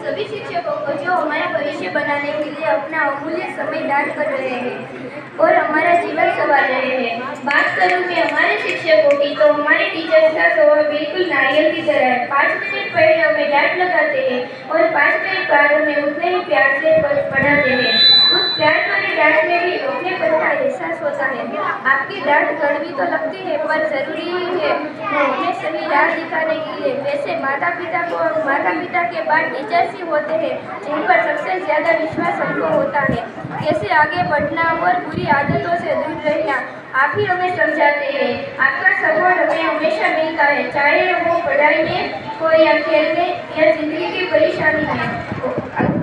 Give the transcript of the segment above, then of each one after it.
सभी शिक्षकों को जो हमारा भविष्य बनाने के लिए अपना अमूल्य समय दान कर रहे हैं और हमारा जीवन संवार रहे हैं। बात करूं कि हमारे शिक्षकों की, तो हमारे टीचर्स का स्वभाव बिल्कुल नारियल की तरह है। 5 मिनट पहले हमें डांट लगाते हैं और 5 मिनट बाद हमें उतने ही प्यार से पढ़ाते हैं। उस प्यार वाली डांट में भी अपनेपन का एहसास होता है। आपकी डांट कड़वी तो लगती है, पर जरूरी है हमें सही राह दिखाने के लिए। वैसे माता पिता के बाद टीचर्स ही होते हैं जिन पर सबसे ज्यादा विश्वास हमको होता है। कैसे आगे बढ़ना और बुरी आदतों से दूर रहना आप ही हमें समझाते हैं। आपका सपोर्ट हमें हमेशा मिलता है, चाहे वो पढ़ाई में हो या खेल में या जिंदगी की परेशानी में।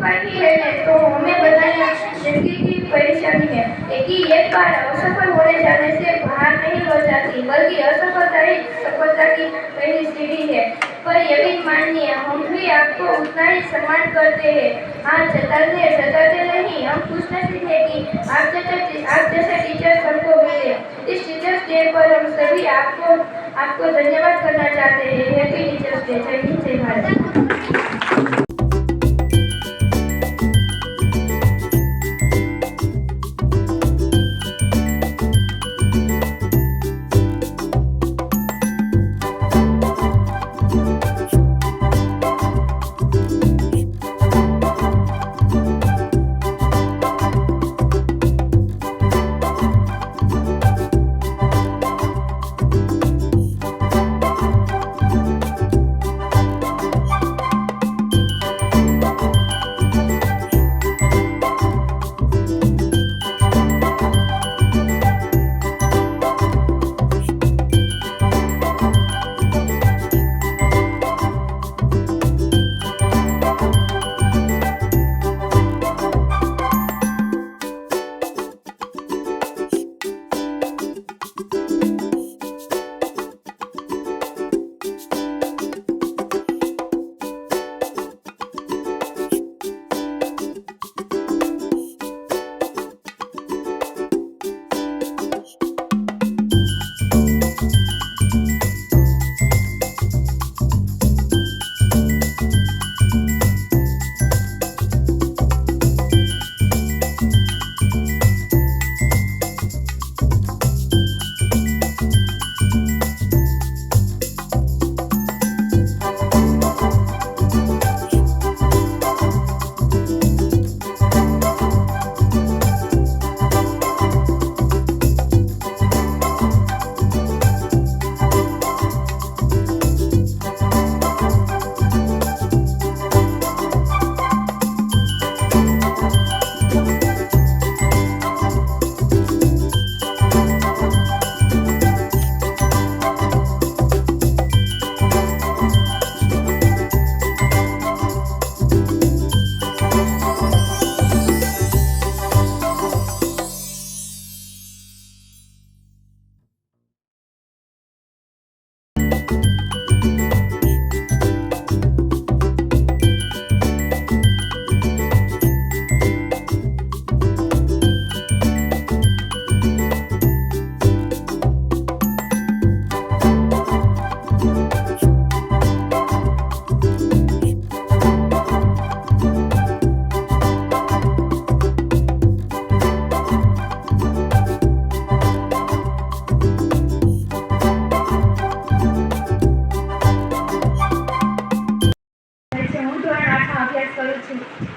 ही है तो हमें बताया जिंदगी की परेशानी है कि एक बार असफल होने जाने से बाहर नहीं हो जाती, बल्कि असफलता ही सफलता की पहली सीढ़ी है। पर यकीन मानिए, हम भी आपको उतना ही सम्मान करते हैं। हाँ, जताते नहीं, हम खुशनसीब हैं कि आप जैसे टीचर्स हमको मिले। इस टीचर्स डे पर हम सभी आपको धन्यवाद करना चाहते हैं। Happy teachers day. जय हिंद, जय भारत।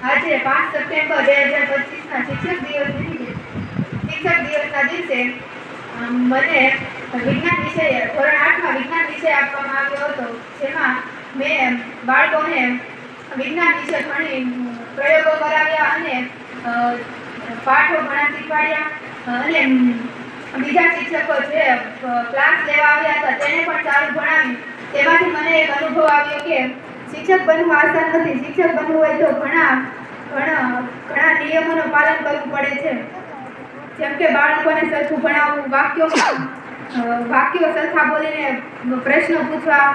આજે 5 સપ્ટેમ્બર 2025ના શિક્ષક દિવસના દિવસે મને વિજ્ઞાન વિષય ધોરણ 8માં વિજ્ઞાન વિષય આપવામાં આવ્યો હતો, જેમાં મેં બાળકોને વિજ્ઞાન વિશે ઘણી પ્રયોગો કરાવ્યા અને પાઠો ઘણા શીખવાડ્યા અને બીજા શિક્ષકો જે ક્લાસ લેવા આવ્યા હતા તેને પણ સારું ભણાવ્યું. તેમાંથી મને એક અનુભવ આવ્યો કે શિક્ષક બનવું આસાન નથી. શિક્ષક બનવું હોય તો ઘણા નિયમોનું પાલન કરવું પડે છે. જેમ કે બાળકોને સરખું ભણાવવું, વાક્યો સરખા બોલીને પ્રશ્નો પૂછવા.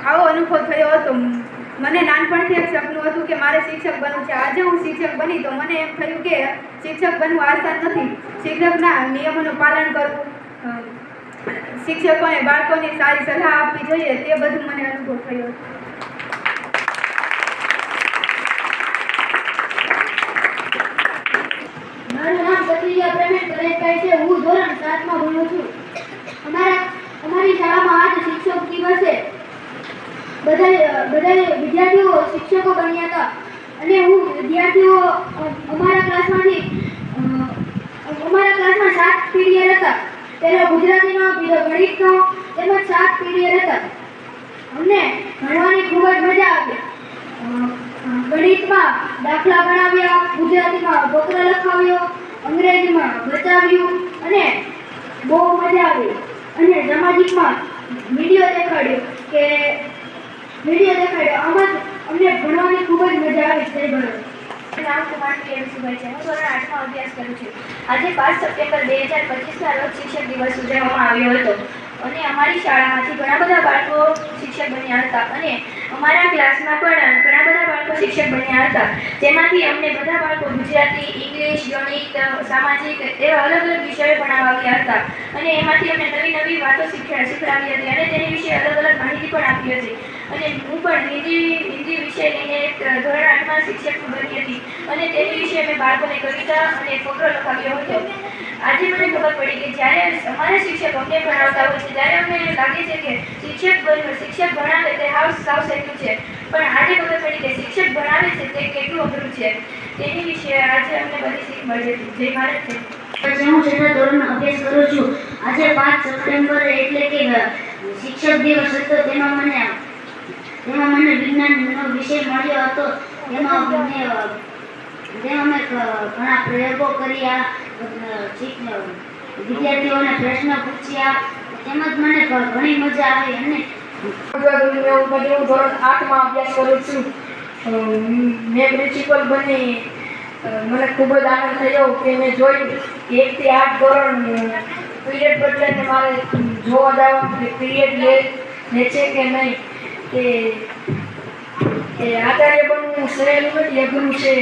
આવો અનુભવ થયો હતો. મને નાનપણથી એક સપનું હતું કે મારે શિક્ષક બનવું છે. આજે હું શિક્ષક બની તો મને એમ થયું કે શિક્ષક બનવું આસાન નથી. શિક્ષકના નિયમોનું પાલન કરવું, શિક્ષકોને બાળકોને સારી સલાહ આપવી જોઈએ, તે બધું મને અનુભવ થયો હતો. મારું નામ કત્રિયા પ્રવીણ કલેશભાઈ છે. હું ધોરણ 7 માં ભણું છું. અમારી શાળામાં આજ શિક્ષક દિવસ છે. બધા વિદ્યાર્થીઓ શિક્ષકો બન્યા હતા અને હું વિદ્યાર્થીઓ અમારા ક્લાસમાં 7 પીરિયડ હતા. તેનો ગુજરાતીનો, બીજો ગણિતનો તેમજ 7 પીરિયડ હતા. અમને ભણવાની ખૂબ જ મજા આવી. ગણિતમાં દાખલા ગણાવ્યા, ગુજરાતીમાં ફકરો લખાવ્યો, અંગ્રેજીમાં બચાવ્યું અને બહુ મજા આવી. અને સામાજિકમાં વિડીયો દેખાડ્યો. આમાં અમને ભણવાની ખૂબ જ મજા આવી. જય ભરત. નામ કુમારી એમસીભાઈ છે. હું ધોરણ 8 માં અભ્યાસ કરું છું. આજે 5 સપ્ટેમ્બર 2025ના રોજ શિક્ષક દિવસ ઉજવવામાં આવ્યો હતો અને અમારી શાળામાંથી ઘણા બધા બાળકો શિક્ષક બન્યા હતા અને અમારા ક્લાસમાં પણ ઘણા બધા બાળકો શિક્ષક બન્યા હતા. તેમાંથી અમને બધા બાળકો ગુજરાતી, ઇંગ્લિશ, ગણિત, સામાજિક એવા અલગ અલગ વિષયો ભણાવ્યા હતા અને એમાંથી અમને નવી વાતો શીખવાડી હતી અને તેની વિશે અલગ અલગ માહિતી પણ આપી હતી. અને હું પણ હિન્દી વિષય લઈને ધોરણ 8 માં શિક્ષક બની હતી અને તેની વિશે મેં બાળકોને કવિતા અને ફકરો લખાવ્યો હતો. આજે મને ખબર પડી કે જ્યારે અમારા શિક્ષક અમને ભણાવતા હોય છે ત્યારે અમને લાગે છે કે શિક્ષક ભણાવે તે સાવ સહેલું છે, પણ આજે ખબર પડી કે શિક્ષક ભણાવે છે તે કેટલું અઘરું છે. તેની વિશે આજે અમને બધી શીખ મળી હતી. જય ભારત છે. હું છઠ્ઠા ધોરણમાં અભ્યાસ કરું છું. આજે 5 સપ્ટેમ્બર એટલે કે શિક્ષક દિવસ હતો. તેમાં મને વિજ્ઞાનનો વિષય મળ્યો હતો. તેમાં મેં ઘણા પ્રયોગો કર્યા, વિદ્યાર્થીઓને પ્રશ્ન પૂછ્યા, તેમજ મને ઘણી મજા આવી. અને હું ધોરણ 8 માં અભ્યાસ કરું છું. મેં પ્રિન્સિપલ બની મને ખૂબ જ આનંદ થયો કે મેં જોયું 1 થી 8 ધોરણ પીરિયડ બદલાઈને મારે જોવા જવાનું કે પીરિયડ લે છે કે નહીં. કે આચાર્ય બનવું સહેલું નથી, અઘરું છે.